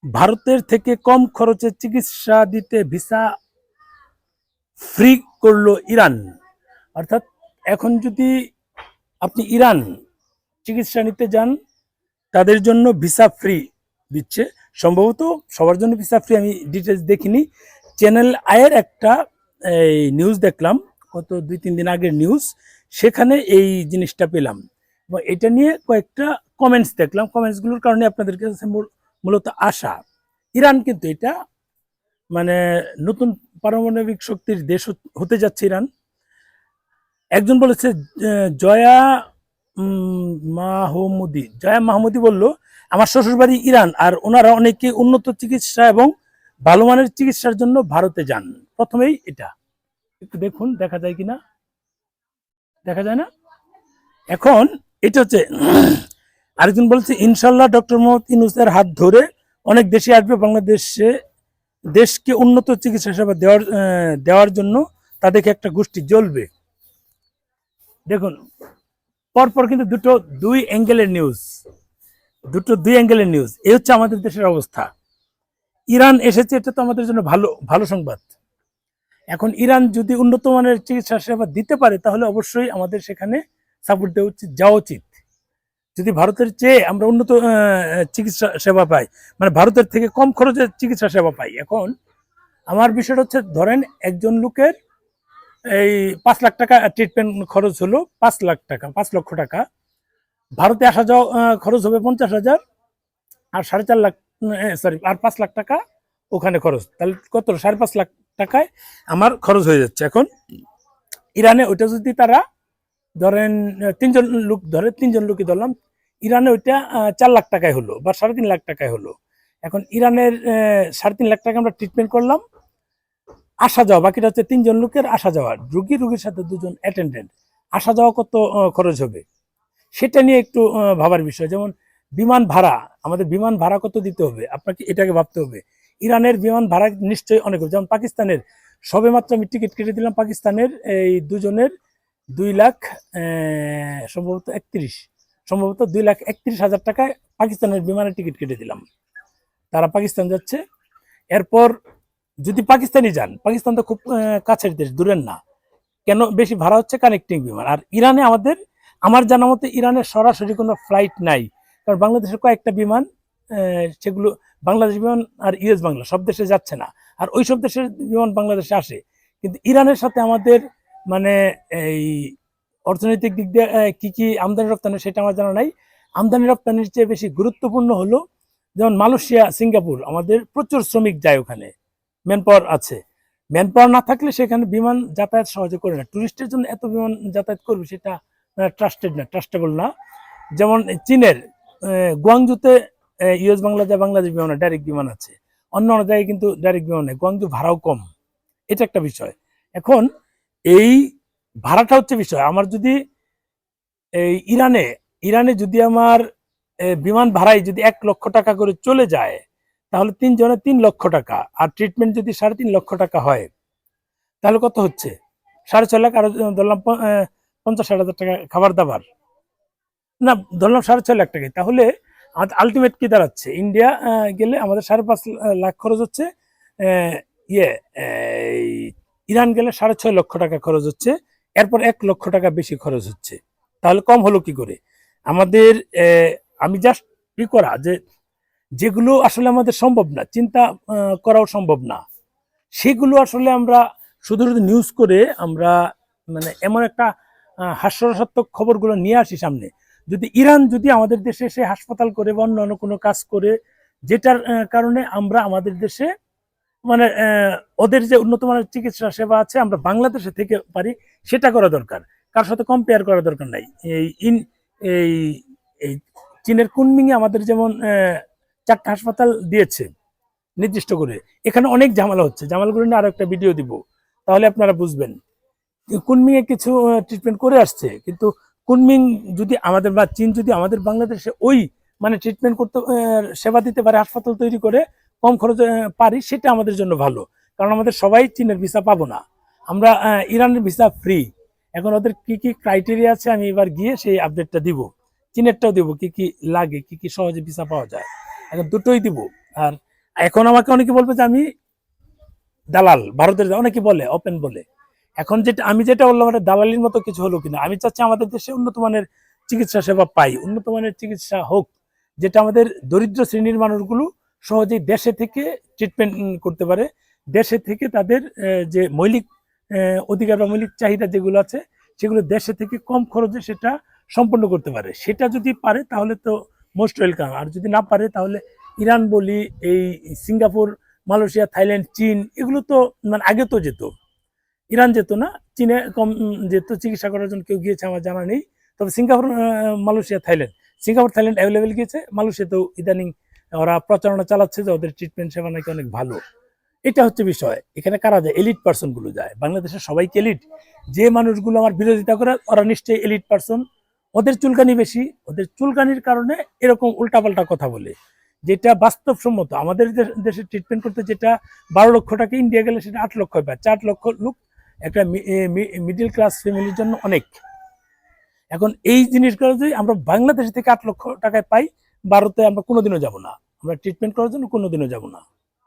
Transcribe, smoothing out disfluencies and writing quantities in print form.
ভারতের থেকে কম খরচে চিকিৎসা দিতে ভিসা ফ্রি করলো ইরান। অর্থাৎ এখন যদি আপনি ইরান চিকিৎসা নিতে যান, তাদের জন্য ভিসা ফ্রি দিচ্ছে। সম্ভবত সবার জন্য ভিসা ফ্রি আমি ডিটেলস দেখিনি। চ্যানেল আয়ের একটা এই নিউজ দেখলাম, গত 2-3 দিন আগের নিউজ, সেখানে এই জিনিসটা পেলাম এবং এটা নিয়ে কয়েকটা কমেন্টস দেখলাম। কমেন্টসগুলোর কারণে আপনাদের কাছে মূলত আসা। ইরান কিন্তু এটা মানে নতুন পারমাণবিক শক্তির দেশ হতে যাচ্ছে ইরান। একজন বলেছে জয়া মাহমুদি বলল, আমার শ্বশুরবাড়ি ইরান আর ওনারা অনেকে উন্নত চিকিৎসা এবং ভালো মানের চিকিৎসার জন্য ভারতে যান। প্রথমেই এটা একটু দেখুন, দেখা যায় কিনা, দেখা যায় না। এখন এটা হচ্ছে আরেকজন বলছে, ইনশাল্লাহ ডক্টর মোহাম্মদ ইউনূসের হাত ধরে অনেক দেশে আসবে বাংলাদেশে, দেশকে উন্নত চিকিৎসা সেবা দেওয়ার জন্য তাদেরকে একটা গোষ্ঠী জ্বলবে। দেখুন, পরপর কিন্তু দুই অ্যাঙ্গেলের নিউজ। এই হচ্ছে আমাদের দেশের অবস্থা। ইরান এসেছে, এটা তো আমাদের জন্য ভালো সংবাদ। এখন ইরান যদি উন্নত মানের চিকিৎসা সেবা দিতে পারে, তাহলে অবশ্যই আমাদের সেখানে সাপোর্ট যাওয়া উচিত। যদি ভারতের চেয়ে আমরা উন্নত চিকিৎসা সেবা পাই, মানে ভারতের থেকে কম খরচে চিকিৎসা সেবা পাই। এখন আমার বিষয়টা হচ্ছে, ধরেন একজন লোকের এই 5 লাখ টাকা ট্রিটমেন্ট খরচ হলো, 5 লক্ষ টাকা। ভারতে আসা যাওয়া খরচ হবে 50,000, আর 4.5 লাখ, আর 5 লাখ টাকা ওখানে খরচ। তাহলে কত? 5.5 লাখ টাকায় আমার খরচ হয়ে যাচ্ছে। এখন ইরানে ওইটা যদি তারা ধরেন 3জন লোকই ধরলাম, ইরানে ওইটা 4 লাখ টাকায় হলো বা 3.5 লাখ টাকায় হলো। এখন ইরানের 3.5 লাখ টাকা আমরা ট্রিটমেন্ট করলাম, আসা যাওয়া, বাকিটা হচ্ছে 3জন লোকের আসা যাওয়া, রুগীর সাথে 2জন অ্যাটেন্ডেন্ট, আসা যাওয়া কত খরচ হবে সেটা নিয়ে একটু ভাবার বিষয়। যেমন আমাদের বিমান ভাড়া কত দিতে হবে, আপনাকে এটাকে ভাবতে হবে। ইরানের বিমান ভাড়া নিশ্চয়ই অনেক হবে। যেমন পাকিস্তানের, সবে মাত্র আমি টিকিট কেটে দিলাম, পাকিস্তানের এই 2জনের 2 লাখ সম্ভবত 2,31,000 টাকায় পাকিস্তানের বিমানের টিকিট কেটে দিলাম। তারা পাকিস্তান যাচ্ছে। এরপর যদি পাকিস্তানি যান, পাকিস্তান তো খুব কাছের দেশ, দূরের না, কেন বেশি ভাড়া হচ্ছে? কানেক্টিং বিমান। আর ইরানে আমার জানা মতে ইরানের সরাসরি কোনো ফ্লাইট নাই, কারণ বাংলাদেশের কয়েকটা বিমান, সেগুলো বাংলাদেশ বিমান আর ইউএস বাংলা সব দেশে যাচ্ছে না, আর ওই সব দেশের বিমান বাংলাদেশে আসে। কিন্তু ইরানের সাথে আমাদের মানে এই অর্থনৈতিক দিক দিয়ে কি আমদানি রপ্তানি সেটা আমার জানা নাই। আমদানি রপ্তানির চেয়ে বেশি গুরুত্বপূর্ণ হলো, যেমন মালয়েশিয়া, সিঙ্গাপুর, আমাদের প্রচুর শ্রমিক যায় ওখানে, ম্যান পাওয়ার আছে। ম্যান পাওয়ার না থাকলে সেখানে বিমান যাতায়াত সহজে করে না। টুরিস্টের জন্য এত বিমান যাতায়াত করবে, সেটা ট্রাস্টেবল না। যেমন চীনের গুয়াংজুতে ইউএস বাংলা যায়, বাংলাদেশ বিমান, ডাইরেক্ট বিমান আছে। অন্য জায়গায় কিন্তু ডাইরেক্ট বিমান নেই, গুয়াংজু ভাড়াও কম, এটা একটা বিষয়। এখন এই ভাড়াটা হচ্ছে বিষয়। আমার যদি এই ইরানে যদি আমার বিমান ভাড়ায় যদি 1 লক্ষ টাকা করে চলে যায়, তাহলে 3 জনে 3 লক্ষ টাকা, আর ট্রিটমেন্ট যদি 3.5 লক্ষ টাকা হয়, তাহলে কত হচ্ছে? 6.5 লাখ, আর ধরলাম 50-60 হাজার টাকা খাবার দাবার, না ধরলাম 6.5 লাখ টাকা। তাহলে আলটিমেট কি দাঁড়াচ্ছে? ইন্ডিয়া গেলে আমাদের 5.5 লাখ খরচ হচ্ছে, ইরান গেলে 6.5 লক্ষ টাকা খরচ হচ্ছে, এরপর 1 লক্ষ টাকা বেশি খরচ হচ্ছে। তাহলে কম হলো কি করে? আমাদের আমি জাস্ট কি করা, যেগুলো আসলে আমাদের সম্ভব না, চিন্তা করাও সম্ভব না, সেগুলো আসলে আমরা শুধু নিউজ করে আমরা মানে এমন একটা হাস্যরসাত্মক খবরগুলো নিয়ে আসি সামনে। ইরান যদি আমাদের দেশে এসে হাসপাতাল করে বা অন্য কোনো কাজ করে, যেটার কারণে আমরা আমাদের দেশে মানে ওদের যে উন্নত মানের চিকিৎসা সেবা আছে আমরা বাংলাদেশে থেকে পারি, সেটা করা দরকার। কার সাথে কম্পেয়ার করা দরকার নাই। এই এই চীনের কুনমিংয়ে আমাদের যেমন 4টা হাসপাতাল দিয়েছে নির্দিষ্ট করে, এখানে অনেক ঝামেলা হচ্ছে। ঝামেলাগুলো নিয়ে আরো একটা ভিডিও দিব, তাহলে আপনারা বুঝবেন। কুনমিংয়ে কিছু ট্রিটমেন্ট করে আসছে, কিন্তু কুনমিং যদি আমাদের বা চীন যদি আমাদের বাংলাদেশে ওই মানে ট্রিটমেন্ট করতে সেবা দিতে পারে, হাসপাতাল তৈরি করে কম খরচে পারি, সেটা আমাদের জন্য ভালো। কারণ আমাদের সবাই চীনের ভিসা পাবো না, আমরা ইরানের ভিসা ফ্রি। এখন ওদের কি কি ক্রাইটেরিয়া আছে আমি এবার গিয়ে সেই আপডেটটা দিব, চীনেরটাও দিব, কি কি লাগে, কি কি সহজে ভিসা পাওয়া যায়, এখন দুটোই দিব। আর এখন আমাকে অনেকে বলবে যে আমি দালাল, ভারতের অনেকে বলে, ওপেন বলে। এখন যেটা আমি যেটা বললাম, এটা দালালির মতো কিছু হলো কিনা। আমি চাচ্ছি আমাদের দেশে উন্নত মানের চিকিৎসা সেবা পাই, উন্নত মানের চিকিৎসা হোক, যেটা আমাদের দরিদ্র শ্রেণীর মানুষগুলো সহজেই দেশে থেকে ট্রিটমেন্ট করতে পারে, দেশে থেকে তাদের যে মৌলিক অধিকার বা মৌলিক চাহিদা যেগুলো আছে সেগুলো দেশে থেকে কম খরচে সেটা সম্পন্ন করতে পারে। সেটা যদি পারে তাহলে তো মোস্ট ওয়েলকাম। আর যদি না পারে তাহলে ইরান বলি, এই সিঙ্গাপুর, মালয়েশিয়া, থাইল্যান্ড, চীন, এগুলো তো মানে আগে তো যেত, ইরান যেত না, চীনে কম যেত চিকিৎসা করার জন্য। কেউ গিয়েছে আমার জানা নেই, তবে Singapore, Malaysia, Thailand, Singapore Thailand available গিয়েছে। মালয়েশিয়াতেও ইদানিং ওরা প্রচারণা চালাচ্ছে যে ওদের ট্রিটমেন্ট সেবা নাকি অনেক ভালো। এটা হচ্ছে বিষয়। এখানে কারা যায়? এলিট পার্সন গুলো যায়। বাংলাদেশের সবাইকে এলিট, যে মানুষগুলো আমার বিরোধিতা করে ওরা নিশ্চয়ই এলিট পার্সন। ওদের চুলকানি বেশি, ওদের চুলকানির কারণে এরকম উল্টাপাল্টা কথা বলে, যেটা বাস্তবসম্মত। আমাদের দেশে ট্রিটমেন্ট করতে যেটা 12 লক্ষ টাকা, ইন্ডিয়া গেলে সেটা 8 লক্ষ পায়। 4 লক্ষ লোক একটা মিডিল ক্লাস ফ্যামিলির জন্য অনেক। এখন এই জিনিসগুলো যদি আমরা বাংলাদেশ থেকে 8 লক্ষ টাকায় পাই, ভারতে আমরা কোনোদিনও যাব না, আমরা ট্রিটমেন্ট করার জন্য কোনোদিনও যাব না।